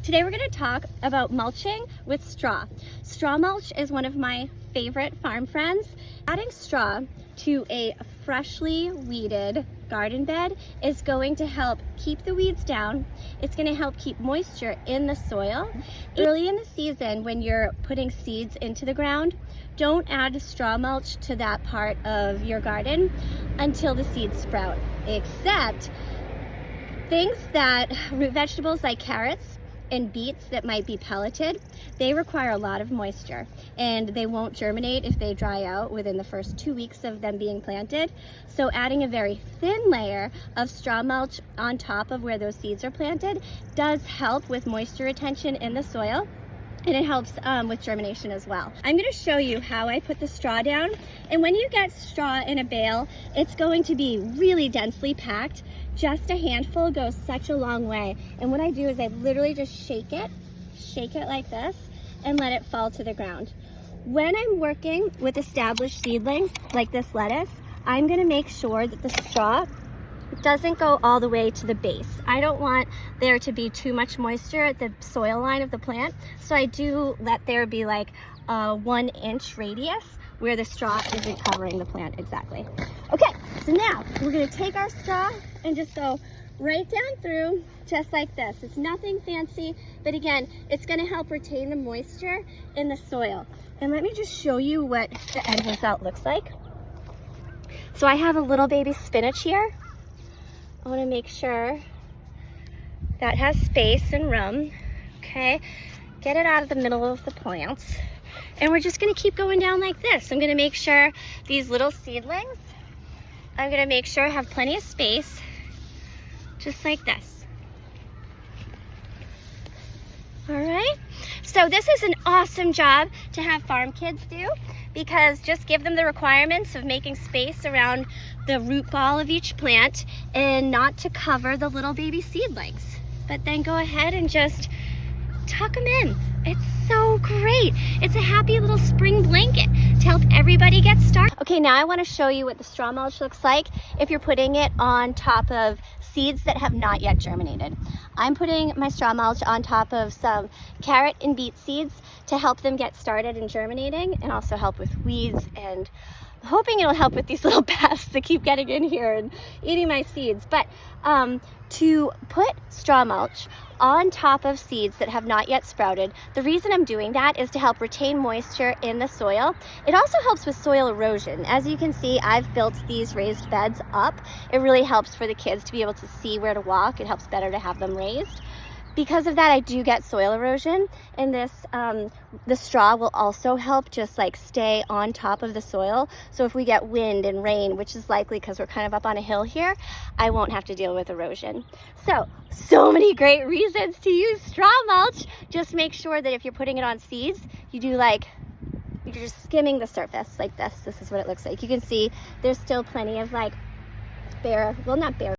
Today we're going to talk about mulching with straw. Straw mulch is one of my favorite farm friends. Adding straw to a freshly weeded garden bed is going to help keep the weeds down. It's going to help keep moisture in the soil. Early in the season, when you're putting seeds into the ground, don't add straw mulch to that part of your garden until the seeds sprout, except things that root vegetables like carrots and beets that might be pelleted, they require a lot of moisture and they won't germinate if they dry out within the first 2 weeks of them being planted. So adding a very thin layer of straw mulch on top of where those seeds are planted does help with moisture retention in the soil, and it helps with germination as well. I'm going to show you how I put the straw down, and when you get straw in a bale, it's going to be really densely packed. Just a handful goes such a long way. And what I do is I literally just shake it like this and let it fall to the ground. When I'm working with established seedlings like this lettuce, I'm going to make sure that the straw doesn't go all the way to the base. I don't want there to be too much moisture at the soil line of the plant, so I do let there be like a 1 inch radius where the straw isn't covering the plant exactly. Okay, so now we're going to take our straw and just go right down through just like this. It's nothing fancy, but again, it's going to help retain the moisture in the soil. And let me just show you what the end result looks like. So I have a little baby spinach here. I want to make sure that has space and room. Okay, get it out of the middle of the plants. And we're just going to keep going down like this. I'm going to make sure these little seedlings, I'm going to make sure I have plenty of space, just like this. All right, so this is an awesome job to have farm kids do, because just give them the requirements of making space around the root ball of each plant and not to cover the little baby seedlings, but then go ahead and just tuck them in. It's so great. It's a happy little spring blanket to help everybody get started. Okay, now I want to show you what the straw mulch looks like if you're putting it on top of seeds that have not yet germinated. I'm putting my straw mulch on top of some carrot and beet seeds to help them get started in germinating and also help with weeds, and I'm hoping it'll help with these little pests that keep getting in here and eating my seeds. But to put straw mulch on top of seeds that have not yet sprouted, the reason I'm doing that is to help retain moisture in the soil. It also helps with soil erosion. As you can see, I've built these raised beds up. It really helps for the kids to be able to see where to walk. It helps better to have them raised. Because of that, I do get soil erosion, and this the straw will also help just like stay on top of the soil. So if we get wind and rain, which is likely because we're kind of up on a hill here, I won't have to deal with erosion. So many great reasons to use straw mulch. Just make sure that if you're putting it on seeds, you do like, you're just skimming the surface like this. This is what it looks like. You can see there's still plenty of like bare, well, not bare,